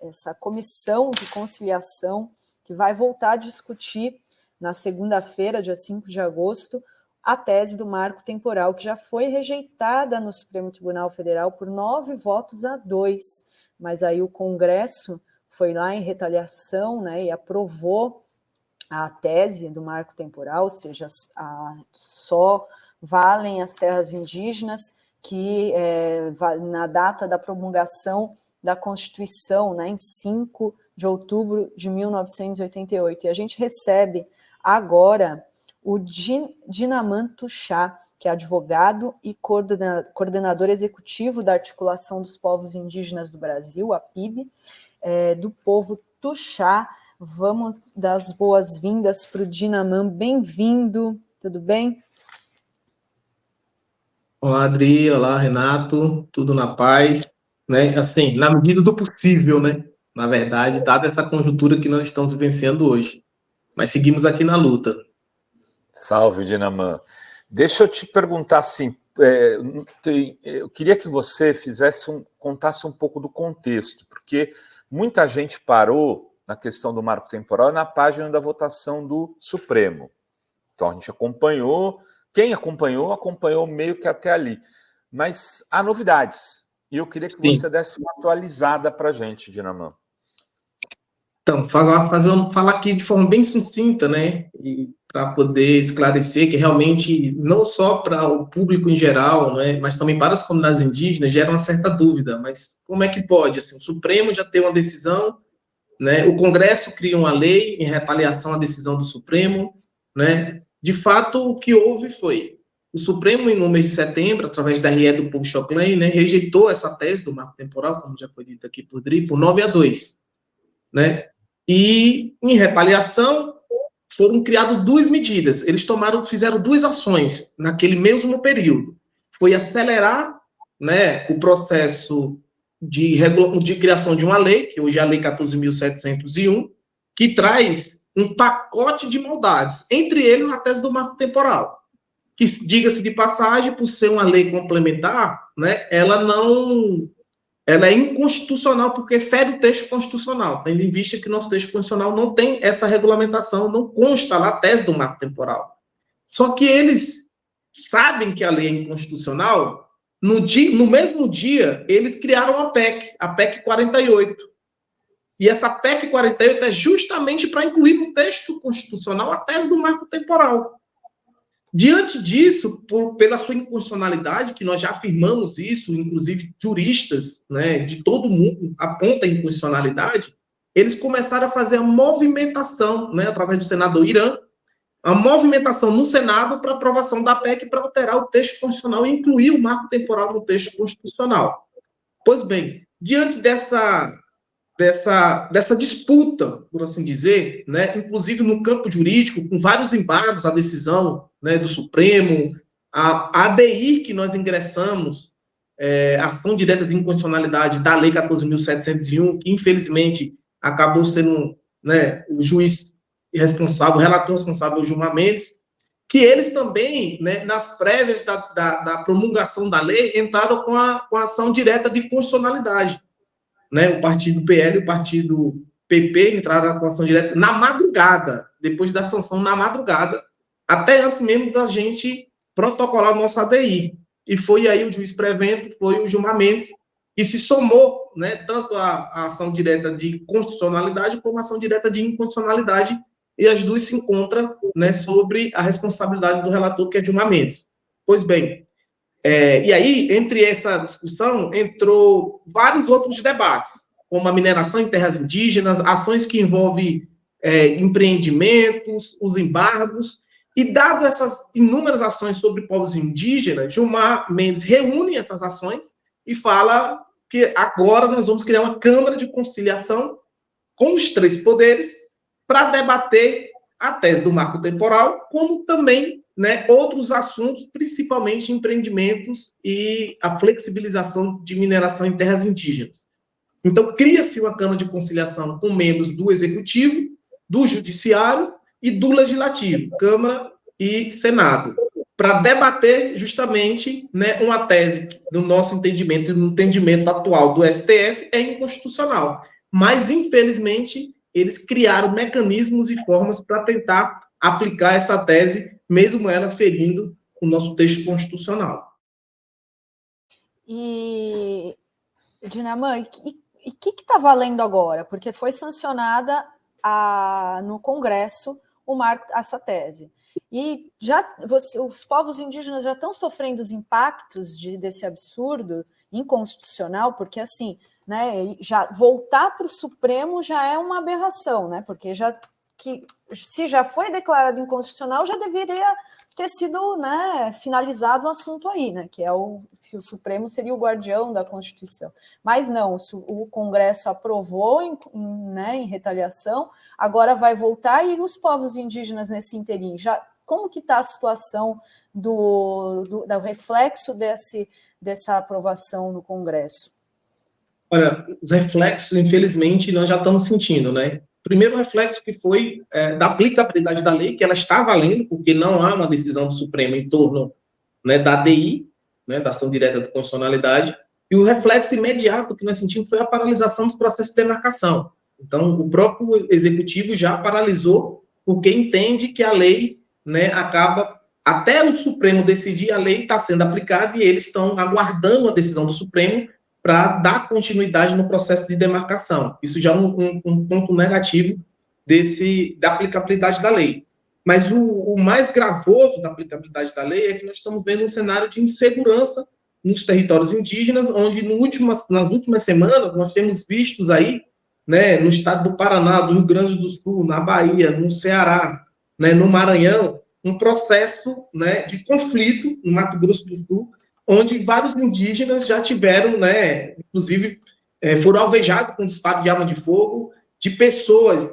essa comissão de conciliação que vai voltar a discutir na segunda-feira, dia 5 de agosto, a tese do marco temporal, que já foi rejeitada no Supremo Tribunal Federal por 9 votos a 2, mas aí o Congresso foi lá em retaliação, né, e aprovou a tese do marco temporal, ou seja, só valem as terras indígenas que na data da promulgação da Constituição, né, em 5 de outubro de 1988. E a gente recebe agora o Dinaman Tuxá, que é advogado e coordenador executivo da Articulação dos Povos Indígenas do Brasil, a PIB, do povo Tuxá. Vamos dar as boas-vindas para o Dinaman. Bem-vindo, tudo bem? Olá, Adri, olá, Renato, tudo na paz, né? Assim, na medida do possível, né? Na verdade, dada essa conjuntura que nós estamos vivenciando hoje. Mas seguimos aqui na luta. Salve, Dinaman. Deixa eu te perguntar assim, eu queria que você contasse um pouco do contexto, porque muita gente parou na questão do marco temporal na página da votação do Supremo. Então a gente acompanhou, quem acompanhou meio que até ali. Mas há novidades, e eu queria que você desse uma atualizada para a gente, Dinaman. Então, falar aqui de forma bem sucinta, né, e para poder esclarecer que realmente, não só para o público em geral, né, mas também para as comunidades indígenas, gera uma certa dúvida, mas como é que pode? Assim, o Supremo já tem uma decisão, né, o Congresso cria uma lei em retaliação à decisão do Supremo, né, de fato, o que houve foi, o Supremo, no mês de setembro, através da RE do Povo Choclen, né, rejeitou essa tese do marco temporal, como já foi dito aqui por Dri, por 9-2, né? E, em retaliação, foram criadas 2 medidas. Eles fizeram 2 ações naquele mesmo período. Foi acelerar, né, o processo de criação de uma lei, que hoje é a Lei 14.701, que traz um pacote de maldades, entre eles a tese do marco temporal, que, diga-se de passagem, por ser uma lei complementar, né, ela é inconstitucional porque fere o texto constitucional, tendo em vista que nosso texto constitucional não tem essa regulamentação, não consta lá a tese do marco temporal. Só que eles sabem que a lei é inconstitucional, no mesmo dia, eles criaram a PEC 48. E essa PEC 48 é justamente para incluir no texto constitucional a tese do marco temporal. Diante disso, pela sua inconstitucionalidade, que nós já afirmamos isso, inclusive juristas, né, de todo mundo apontam a inconstitucionalidade, eles começaram a fazer a movimentação, né, através do senador Irã, a movimentação no Senado para aprovação da PEC para alterar o texto constitucional e incluir o marco temporal no texto constitucional. Pois bem, diante dessa disputa, por assim dizer, né, inclusive no campo jurídico, com vários embargos à decisão, né, do Supremo, a ADI que nós ingressamos, ação direta de inconstitucionalidade da Lei 14.701, que infelizmente acabou sendo, né, o juiz responsável, o relator responsável, o Gilmar Mendes, que eles também, né, nas prévias da promulgação da lei, entraram com a ação direta de constitucionalidade. Né, o partido PL e o partido PP entraram com ação direta na madrugada, depois da sanção na madrugada, até antes mesmo da gente protocolar o nosso ADI. E foi aí o juiz prevento, foi o Gilmar Mendes, que se somou, né, tanto a ação direta de constitucionalidade como a ação direta de inconstitucionalidade, e as duas se encontram, né, sobre a responsabilidade do relator, que é Gilmar Mendes. Pois bem, e aí, entre essa discussão, entrou vários outros debates, como a mineração em terras indígenas, ações que envolvem empreendimentos, os embargos, e dado essas inúmeras ações sobre povos indígenas, Gilmar Mendes reúne essas ações e fala que agora nós vamos criar uma Câmara de Conciliação com os 3 poderes para debater a tese do marco temporal, como também, né, outros assuntos, principalmente empreendimentos e a flexibilização de mineração em terras indígenas. Então, cria-se uma Câmara de Conciliação com membros do Executivo, do Judiciário e do Legislativo, Câmara e Senado, para debater justamente, né, uma tese que, no nosso entendimento e no entendimento atual do STF, é inconstitucional. mas, infelizmente, eles criaram mecanismos e formas para tentar aplicar essa tese, mesmo ela ferindo o nosso texto constitucional. E, Dinaman, e o que está valendo agora? Porque foi sancionada no Congresso essa tese. E os povos indígenas já estão sofrendo os impactos desse absurdo inconstitucional, porque assim, né, já voltar para o Supremo já é uma aberração, né? Porque se já foi declarado inconstitucional, já deveria ter sido, né, finalizado o assunto aí, né? Que o Supremo seria o guardião da Constituição. Mas não, o Congresso aprovou em retaliação, agora vai voltar, e os povos indígenas nesse interim, como que está a situação do reflexo dessa aprovação no Congresso? Olha, os reflexos, infelizmente, nós já estamos sentindo, né? Primeiro reflexo que foi da aplicabilidade da lei, que ela está valendo, porque não há uma decisão do Supremo em torno, né, da ADI, né, da ação direta de constitucionalidade, e o reflexo imediato que nós sentimos foi a paralisação dos processos de demarcação. Então, o próprio Executivo já paralisou, porque entende que a lei, né, acaba, até o Supremo decidir, a lei está sendo aplicada e eles estão aguardando a decisão do Supremo para dar continuidade no processo de demarcação. Isso já é um ponto negativo da aplicabilidade da lei. Mas o mais gravoso da aplicabilidade da lei é que nós estamos vendo um cenário de insegurança nos territórios indígenas, onde nas últimas semanas nós temos visto aí, né, no estado do Paraná, do Rio Grande do Sul, na Bahia, no Ceará, né, no Maranhão, um processo, né, de conflito no Mato Grosso do Sul, onde vários indígenas já tiveram, né, inclusive, foram alvejados com disparo de arma de fogo, de pessoas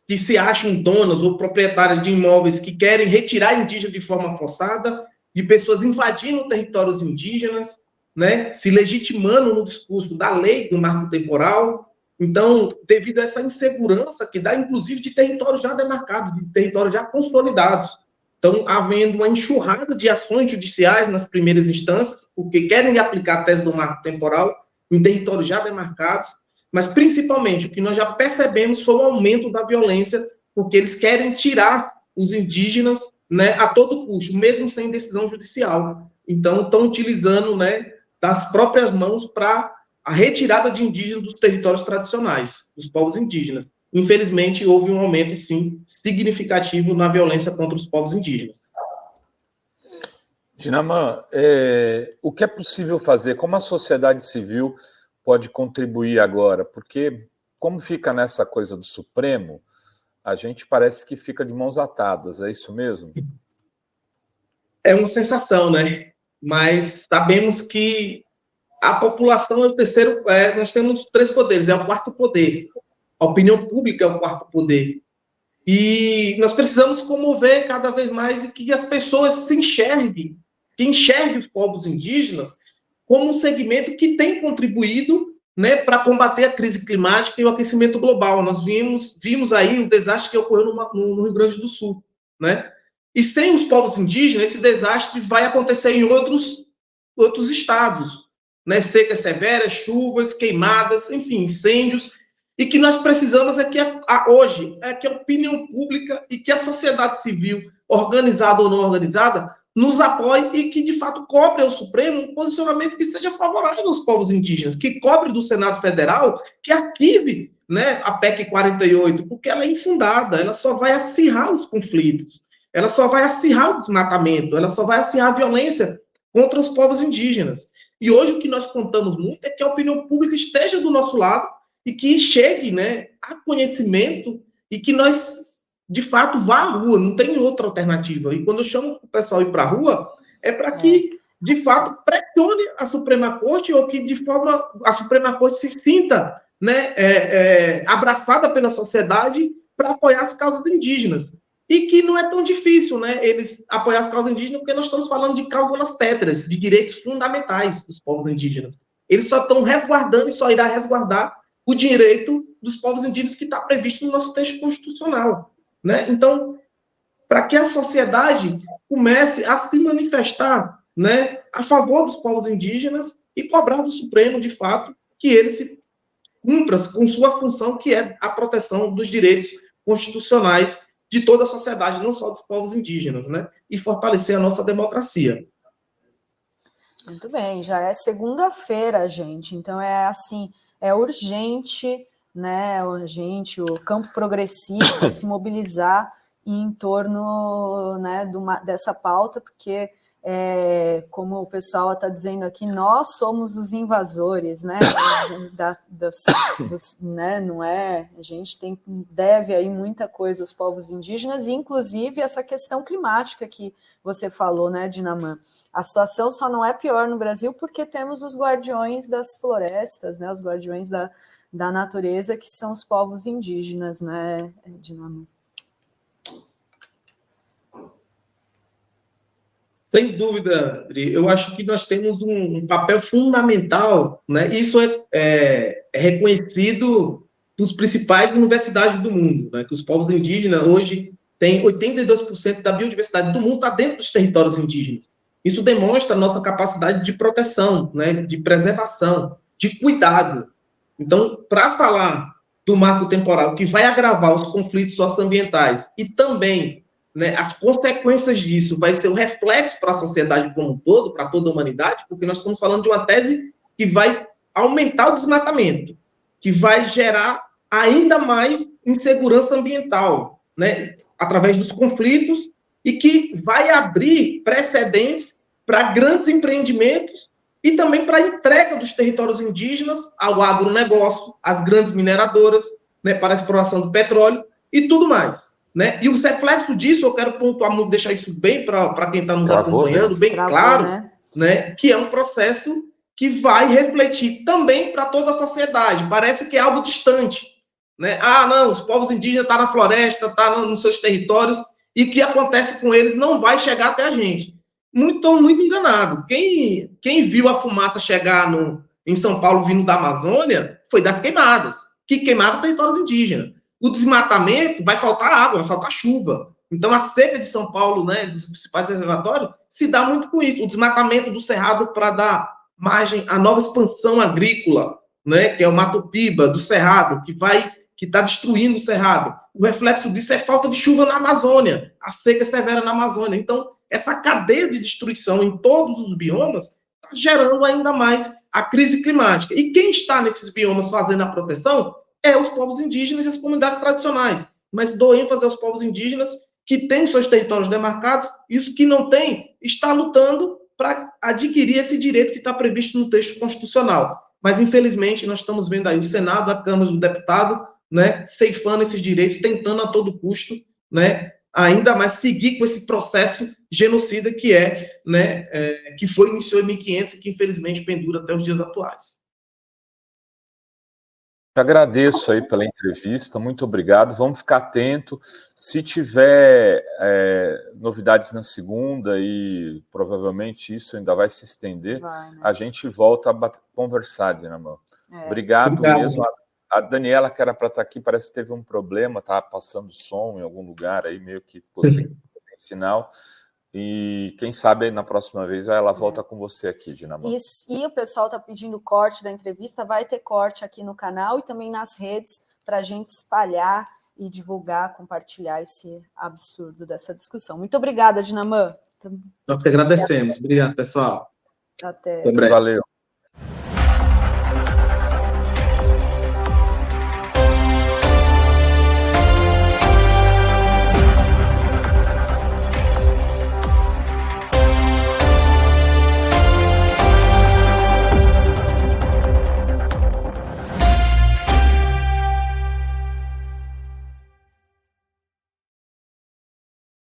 que se acham donas ou proprietárias de imóveis que querem retirar indígenas de forma forçada, de pessoas invadindo territórios indígenas, né, se legitimando no discurso da lei do marco temporal. Então, devido a essa insegurança que dá, inclusive, de territórios já demarcados, de territórios já consolidados, estão havendo uma enxurrada de ações judiciais nas primeiras instâncias, porque querem aplicar a tese do marco temporal em territórios já demarcados, mas, principalmente, o que nós já percebemos foi o aumento da violência, porque eles querem tirar os indígenas, né, a todo custo, mesmo sem decisão judicial. Então, estão utilizando, né, das próprias mãos para a retirada de indígenas dos territórios tradicionais, dos povos indígenas. Infelizmente, houve um aumento, sim, significativo na violência contra os povos indígenas. Dinaman, o que é possível fazer? Como a sociedade civil pode contribuir agora? Porque, como fica nessa coisa do Supremo, a gente parece que fica de mãos atadas, é isso mesmo? É uma sensação, né? Mas sabemos que a população é o terceiro, nós temos 3 poderes, é o 4º poder. A opinião pública é o 4º poder. E nós precisamos comover cada vez mais e que as pessoas se enxerguem, que enxerguem os povos indígenas como um segmento que tem contribuído, né, para combater a crise climática e o aquecimento global. Nós vimos aí o desastre que ocorreu no Rio Grande do Sul, né? E sem os povos indígenas, esse desastre vai acontecer em outros estados, né? Secas severas, chuvas, queimadas, enfim, incêndios. E que nós precisamos hoje é que a opinião pública e que a sociedade civil, organizada ou não organizada, nos apoie e que, de fato, cobre ao Supremo um posicionamento que seja favorável aos povos indígenas, que cobre do Senado Federal, que arquive, né, a PEC 48, porque ela é infundada, ela só vai acirrar os conflitos, ela só vai acirrar o desmatamento, ela só vai acirrar a violência contra os povos indígenas. E hoje o que nós contamos muito é que a opinião pública esteja do nosso lado e que chegue, né, a conhecimento e que nós, de fato, vá à rua, não tem outra alternativa. E quando eu chamo o pessoal ir para a rua, é para que, de fato, pressione a Suprema Corte ou que, de forma, a Suprema Corte se sinta, né, abraçada pela sociedade para apoiar as causas indígenas. E que não é tão difícil, né, eles apoiar as causas indígenas, porque nós estamos falando de cláusulas pétreas, de direitos fundamentais dos povos indígenas. Eles só estão resguardando e só irá resguardar o direito dos povos indígenas que está previsto no nosso texto constitucional, né? Então, para que a sociedade comece a se manifestar, né, a favor dos povos indígenas e cobrar do Supremo, de fato, que ele se cumpra com sua função, que é a proteção dos direitos constitucionais de toda a sociedade, não só dos povos indígenas, né? E fortalecer a nossa democracia. Muito bem, já é segunda-feira, gente, então é assim, é urgente, né, o campo progressista se mobilizar em torno, né, dessa pauta, porque, como o pessoal está dizendo aqui, nós somos os invasores, né, né, não é? A gente deve aí muita coisa aos povos indígenas, inclusive essa questão climática que você falou, né, Dinaman? A situação só não é pior no Brasil porque temos os guardiões das florestas, né, os guardiões da natureza, que são os povos indígenas, né, Dinaman? Sem dúvida, Adri. Eu acho que nós temos um papel fundamental, né? Isso é reconhecido dos principais universidades do mundo, né? Que os povos indígenas hoje têm 82% da biodiversidade do mundo está dentro dos territórios indígenas. Isso demonstra a nossa capacidade de proteção, né? De preservação, de cuidado. Então, para falar do marco temporal que vai agravar os conflitos socioambientais e também, né, as consequências disso vai ser o reflexo para a sociedade como um todo, para toda a humanidade, porque nós estamos falando de uma tese que vai aumentar o desmatamento, que vai gerar ainda mais insegurança ambiental, né, através dos conflitos, e que vai abrir precedentes para grandes empreendimentos e também para a entrega dos territórios indígenas ao agronegócio, às grandes mineradoras, né, para a exploração do petróleo e tudo mais. Né? E o reflexo disso, eu quero pontuar, deixar isso bem para quem está nos acompanhando, bem claro, né? Que é um processo que vai refletir também para toda a sociedade. Parece que é algo distante. Né? Ah, não, os povos indígenas estão na floresta, estão nos seus territórios, e o que acontece com eles não vai chegar até a gente. Estão muito enganados. Quem viu a fumaça chegar em São Paulo vindo da Amazônia foi das queimadas, que queimaram territórios indígenas. O desmatamento, vai faltar água, vai faltar chuva. Então, a seca de São Paulo, né, dos principais reservatórios, se dá muito com isso. O desmatamento do Cerrado para dar margem à nova expansão agrícola, né, que é o Mato Piba, do Cerrado, que está destruindo o Cerrado. O reflexo disso é falta de chuva na Amazônia, a seca severa na Amazônia. Então, essa cadeia de destruição em todos os biomas está gerando ainda mais a crise climática. E quem está nesses biomas fazendo a proteção é os povos indígenas e as comunidades tradicionais. Mas dou ênfase aos povos indígenas que têm seus territórios demarcados, e os que não têm, está lutando para adquirir esse direito que está previsto no texto constitucional. Mas, infelizmente, nós estamos vendo aí o Senado, a Câmara do Deputado, né, ceifando esses direitos, tentando a todo custo, né, ainda mais seguir com esse processo genocida que que iniciou em 1500 e que, infelizmente, pendura até os dias atuais. Te agradeço aí pela entrevista, muito obrigado. Vamos ficar atento. Se tiver novidades na segunda, e provavelmente isso ainda vai se estender, né? A gente volta a conversar, Dinaman. Obrigado mesmo. A Daniela, que era para estar aqui, parece que teve um problema, estava passando som em algum lugar, aí meio que sem sinal. E quem sabe na próxima vez ela volta com você aqui, Dinaman. Isso, e o pessoal está pedindo corte da entrevista, vai ter corte aqui no canal e também nas redes para a gente espalhar e divulgar, compartilhar esse absurdo dessa discussão. Muito obrigada, Dinaman. Nós que agradecemos. Obrigado, pessoal. Até. Valeu.